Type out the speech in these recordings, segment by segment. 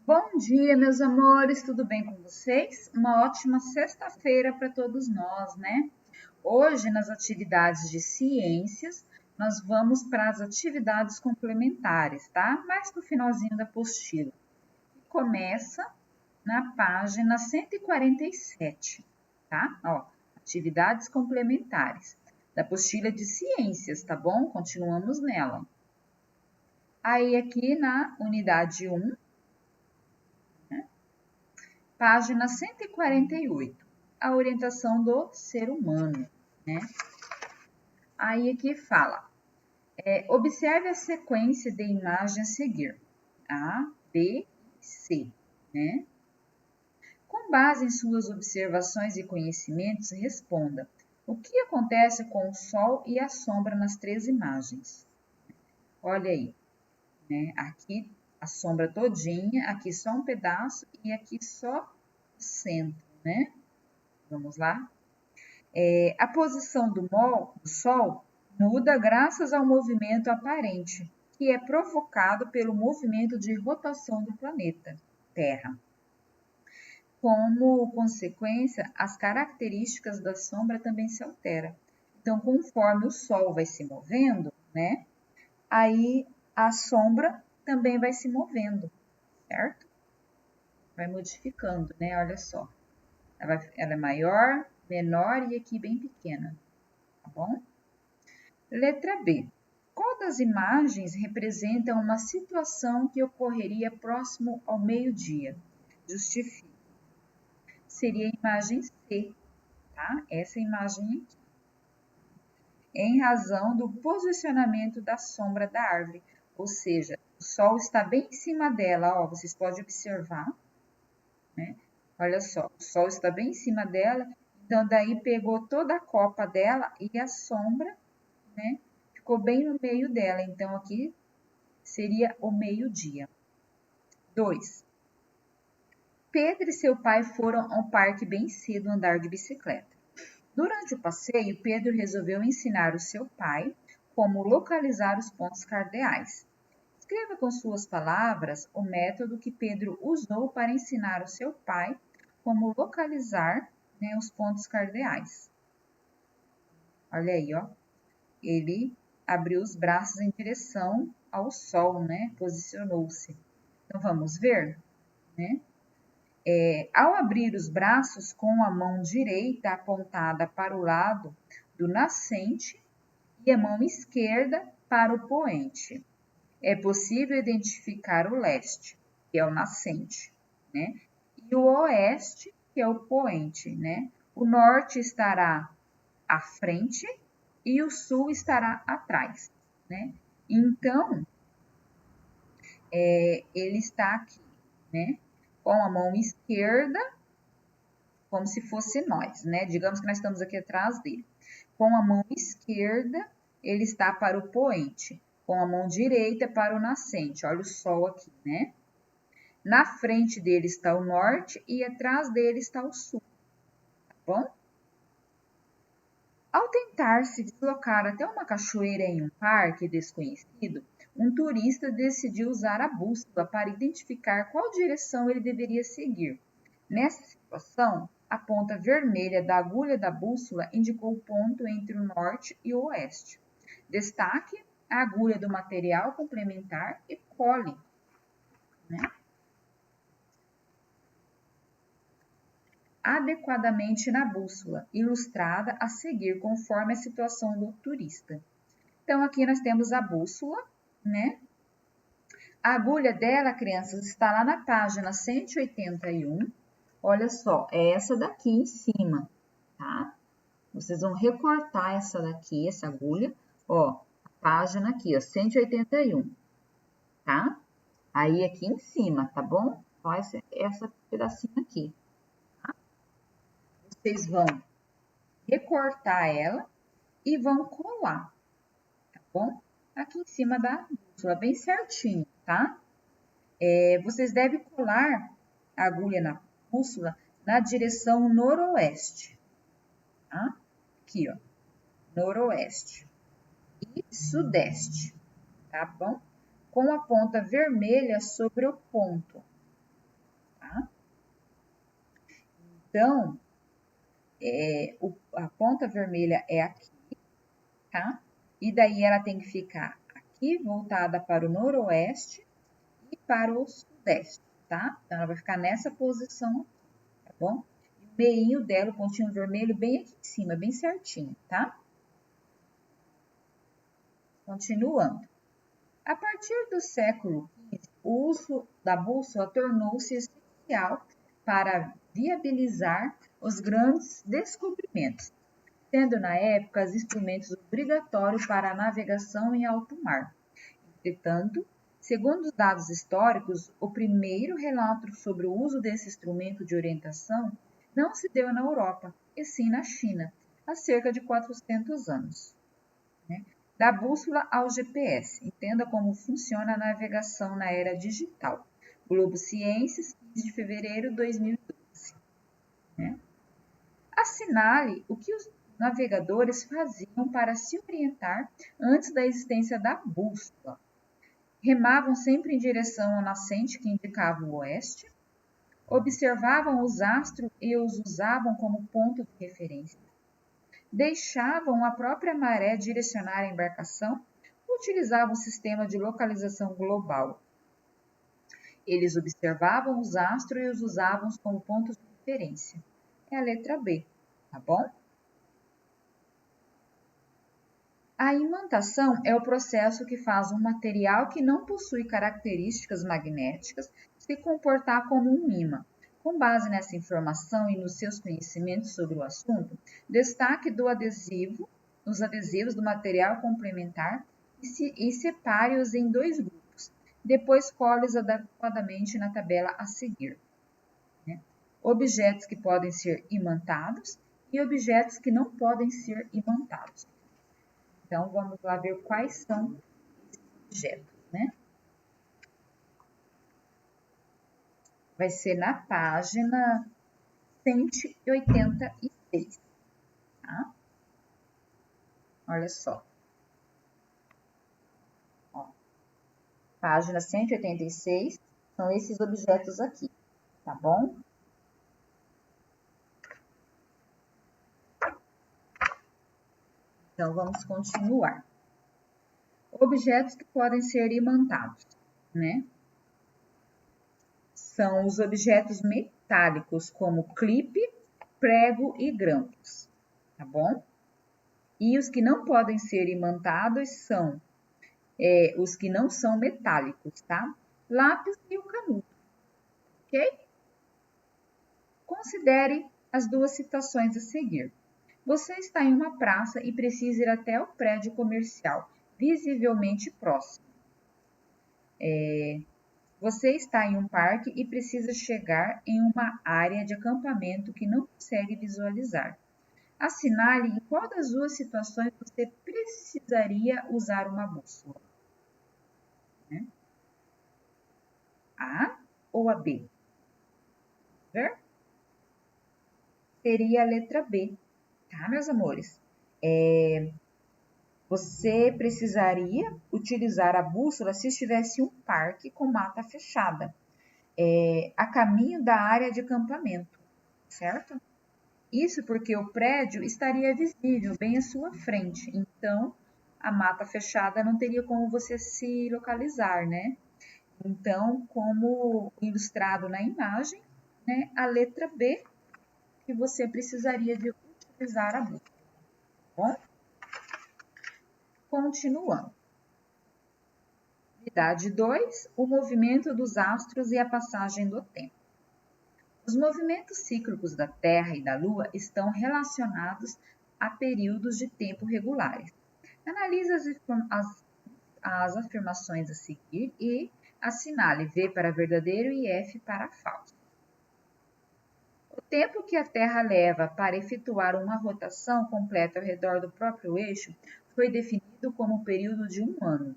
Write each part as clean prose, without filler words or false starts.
Bom dia, meus amores, tudo bem com vocês? Uma ótima sexta-feira para todos nós, né? Hoje, nas atividades de ciências, nós vamos para as atividades complementares, tá? Mais no finalzinho da apostila. Começa na página 147, tá? Ó, atividades complementares da apostila de ciências, tá bom? Continuamos nela. Aí, aqui na unidade 1, página 148, a orientação do ser humano, né? Aí aqui fala, observe a sequência de imagens a seguir, A, B e C, né? Com base em suas observações e conhecimentos, responda, o que acontece com o Sol e a sombra nas três imagens? Olha aí, né? Aqui a sombra todinha, aqui só um pedaço e aqui só o centro, né? Vamos lá? A posição do Sol muda graças ao movimento aparente, que é provocado pelo movimento de rotação do planeta Terra. Como consequência, as características da sombra também se alteram. Então, conforme o Sol vai se movendo, né? Aí a sombra também vai se movendo, certo? Vai modificando, né? Olha só. Ela é maior, menor e aqui bem pequena, tá bom? Letra B. Qual das imagens representa uma situação que ocorreria próximo ao meio-dia? Justifique. Seria a imagem C, tá? Essa imagem aqui. Em razão do posicionamento da sombra da árvore, ou seja, o Sol está bem em cima dela, ó, vocês podem observar, né? Olha só, o Sol está bem em cima dela, então daí pegou toda a copa dela e a sombra, né? Ficou bem no meio dela, então aqui seria o meio-dia. 2. Pedro e seu pai foram ao parque bem cedo andar de bicicleta. Durante o passeio, Pedro resolveu ensinar o seu pai como localizar os pontos cardeais. Escreva com suas palavras o método que Pedro usou para ensinar o seu pai como localizar, né, os pontos cardeais. Olha aí, ó. Ele abriu os braços em direção ao sol, né? Posicionou-se. Então, vamos ver, né? Ao abrir os braços com a mão direita apontada para o lado do nascente e a mão esquerda para o poente, é possível identificar o leste, que é o nascente, né? E o oeste, que é o poente, né? O norte estará à frente e o sul estará atrás, né? Então, ele está aqui, né? Com a mão esquerda, como se fosse nós, né? Digamos que nós estamos aqui atrás dele. Com a mão esquerda, ele está para o poente. Com a mão direita para o nascente. Olha o sol aqui, né? Na frente dele está o norte e atrás dele está o sul, tá bom? Ao tentar se deslocar até uma cachoeira em um parque desconhecido, um turista decidiu usar a bússola para identificar qual direção ele deveria seguir. Nessa situação, a ponta vermelha da agulha da bússola indicou o ponto entre o norte e o oeste. Destaque a agulha do material complementar e cole, né? Adequadamente na bússola, ilustrada a seguir conforme a situação do turista. Então, aqui nós temos a bússola, né? A agulha dela, crianças, está lá na página 181. Olha só, é essa daqui em cima, tá? Vocês vão recortar essa daqui, essa agulha, ó, a página aqui, ó, 181, tá? Aí aqui em cima, tá bom? Ó, essa pedacinho aqui. Vocês vão recortar ela e vão colar, tá bom? Aqui em cima da bússola, bem certinho, tá? Vocês devem colar a agulha na bússola na direção noroeste, tá? Aqui, ó, noroeste e sudeste, tá bom? Com a ponta vermelha sobre o ponto. Então, a ponta vermelha é aqui, tá? E daí ela tem que ficar aqui, voltada para o noroeste e para o sudeste, tá? Então, ela vai ficar nessa posição, tá bom? E o meinho dela, o pontinho vermelho, bem aqui em cima, bem certinho, tá? Continuando. A partir do século XV, o uso da bússola tornou-se essencial para viabilizar os grandes descobrimentos, sendo na época os instrumentos obrigatórios para a navegação em alto mar. Entretanto, segundo os dados históricos, o primeiro relato sobre o uso desse instrumento de orientação não se deu na Europa, e sim na China, há cerca de 400 anos. Da bússola ao GPS, entenda como funciona a navegação na era digital. Globo Ciências, 15 de fevereiro de 2012. Assinale o que os navegadores faziam para se orientar antes da existência da bússola. Remavam sempre em direção ao nascente que indicava o oeste, observavam os astros e os usavam como ponto de referência, deixavam a própria maré direcionar a embarcação ou utilizavam o sistema de localização global. Eles observavam os astros e os usavam como pontos de referência. É a letra B, tá bom? A imantação é o processo que faz um material que não possui características magnéticas se comportar como um ímã. Com base nessa informação e nos seus conhecimentos sobre o assunto, destaque os adesivos do material complementar e separe-os em 2 grupos. Depois cole-os adequadamente na tabela a seguir. Objetos que podem ser imantados e objetos que não podem ser imantados. Então, vamos lá ver quais são esses objetos, né? Vai ser na página 186, tá? Olha só. Ó, página 186, são esses objetos aqui, tá bom? Então, vamos continuar. Objetos que podem ser imantados, né? São os objetos metálicos, como clipe, prego e grampos, tá bom? E os que não podem ser imantados são os que não são metálicos, tá? Lápis e o canudo, ok? Considere as 2 situações a seguir. Você está em uma praça e precisa ir até o prédio comercial, visivelmente próximo. Você está em um parque e precisa chegar em uma área de acampamento que não consegue visualizar. Assinale em qual das 2 situações você precisaria usar uma bússola. A ou a B? Ver? Seria a letra B, tá, meus amores? Você precisaria utilizar a bússola se estivesse em um parque com mata fechada, a caminho da área de acampamento, certo? Isso porque o prédio estaria visível bem à sua frente, então a mata fechada não teria como você se localizar, né? Então, como ilustrado na imagem, né, a letra B, que você precisaria de utilizar a bússola, tá bom? Continuando. Atividade 2, o movimento dos astros e a passagem do tempo. Os movimentos cíclicos da Terra e da Lua estão relacionados a períodos de tempo regulares. Analise as afirmações a seguir e assinale V para verdadeiro e F para falso. O tempo que a Terra leva para efetuar uma rotação completa ao redor do próprio eixo foi definido como um período de 1 ano.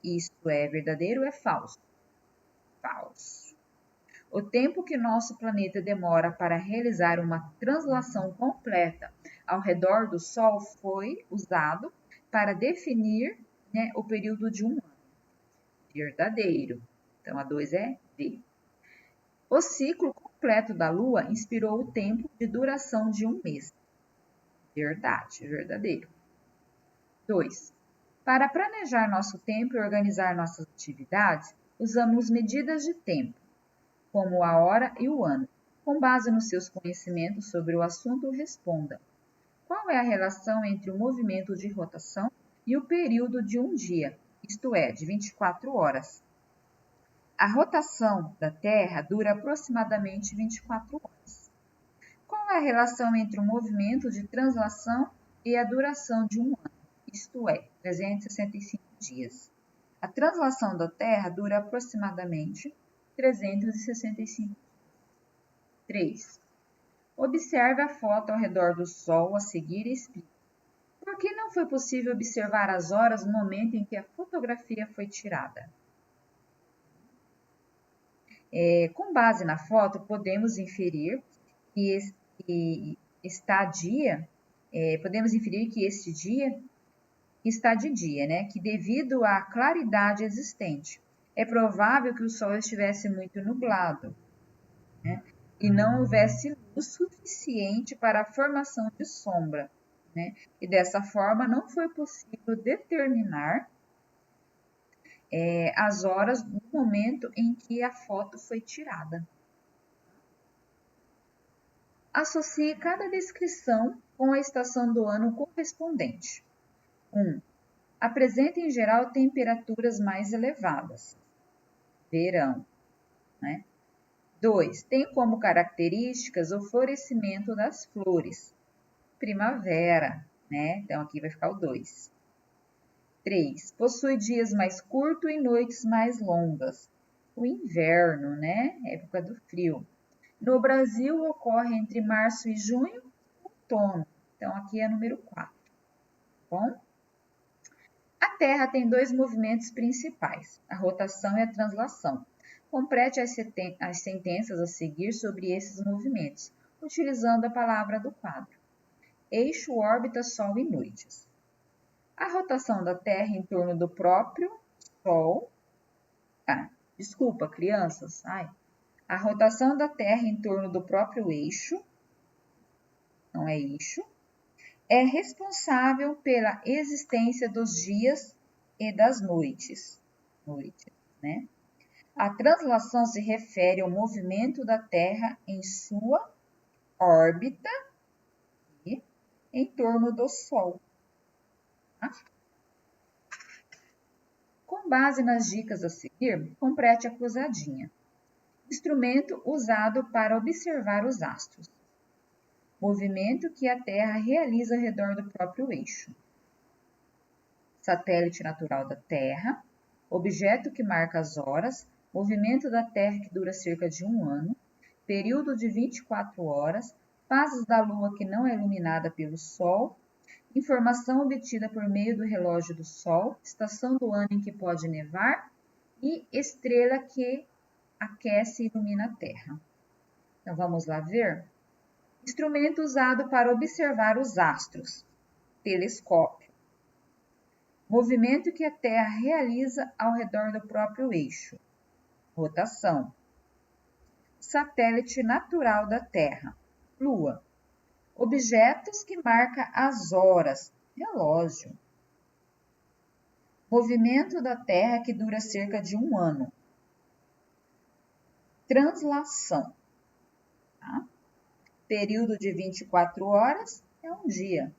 Isto é verdadeiro ou é falso? Falso. O tempo que nosso planeta demora para realizar uma translação completa ao redor do Sol foi usado para definir, né, o período de 1 ano. Verdadeiro. Então, a 2 é D. O ciclo completo da Lua inspirou o tempo de duração de um mês. Verdade, verdadeiro. 2. Para planejar nosso tempo e organizar nossas atividades, usamos medidas de tempo, como a hora e o ano. Com base nos seus conhecimentos sobre o assunto, responda: qual é a relação entre o movimento de rotação e o período de um dia, isto é, de 24 horas? A rotação da Terra dura aproximadamente 24 horas. Qual é a relação entre o movimento de translação e a duração de um ano, isto é, 365 dias? A translação da Terra dura aproximadamente 365 dias. 3. Observe a foto ao redor do Sol a seguir e explique. Por que não foi possível observar as horas no momento em que a fotografia foi tirada? Com base na foto, podemos inferir que este dia está de dia, né? Que devido à claridade existente, é provável que o Sol estivesse muito nublado, né? E não houvesse luz suficiente para a formação de sombra, né? E dessa forma não foi possível determinar as horas no momento em que a foto foi tirada. Associe cada descrição com a estação do ano correspondente. 1. Apresenta em geral temperaturas mais elevadas. Verão, né? 2. Tem como características o florescimento das flores. Primavera, né? Então aqui vai ficar o 2. 3. Possui dias mais curtos e noites mais longas. O inverno, né? Época do frio. No Brasil ocorre entre março e junho, outono. Então aqui é número 4. Bom? A Terra tem 2 movimentos principais, a rotação e a translação. Complete as sentenças a seguir sobre esses movimentos, utilizando a palavra do quadro. Eixo, órbita, Sol e noites. A rotação da Terra em torno do próprio Sol... desculpa, crianças. A rotação da Terra em torno do próprio eixo, não é eixo, é responsável pela existência dos dias e das noites, né? A translação se refere ao movimento da Terra em sua órbita e em torno do Sol. Tá? Com base nas dicas a seguir, complete a cruzadinha. Instrumento usado para observar os astros. Movimento que a Terra realiza ao redor do próprio eixo. Satélite natural da Terra. Objeto que marca as horas. Movimento da Terra que dura cerca de um ano. Período de 24 horas. Fases da Lua que não é iluminada pelo Sol. Informação obtida por meio do relógio do Sol. Estação do ano em que pode nevar. E estrela que aquece e ilumina a Terra. Então, vamos lá ver? Instrumento usado para observar os astros. Telescópio. Movimento que a Terra realiza ao redor do próprio eixo. Rotação. Satélite natural da Terra. Lua. Objetos que marcam as horas. Relógio. Movimento da Terra que dura cerca de um ano. Translação. Tá? Período de 24 horas é um dia.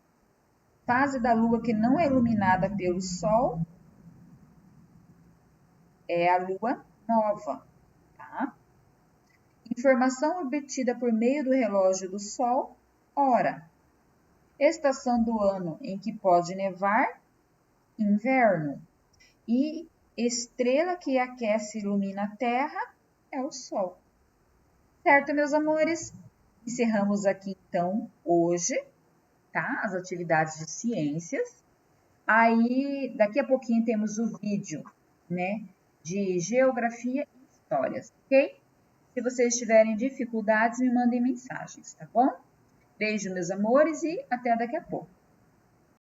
Fase da Lua que não é iluminada pelo Sol é a Lua nova. Tá? Informação obtida por meio do relógio do Sol, hora. Estação do ano em que pode nevar, inverno. E estrela que aquece e ilumina a Terra é o Sol. Certo, meus amores? Encerramos aqui, então, hoje, tá? As atividades de ciências. Aí, daqui a pouquinho temos o vídeo, né? De geografia e histórias, ok? Se vocês tiverem dificuldades, me mandem mensagens, tá bom? Beijo, meus amores, e até daqui a pouco.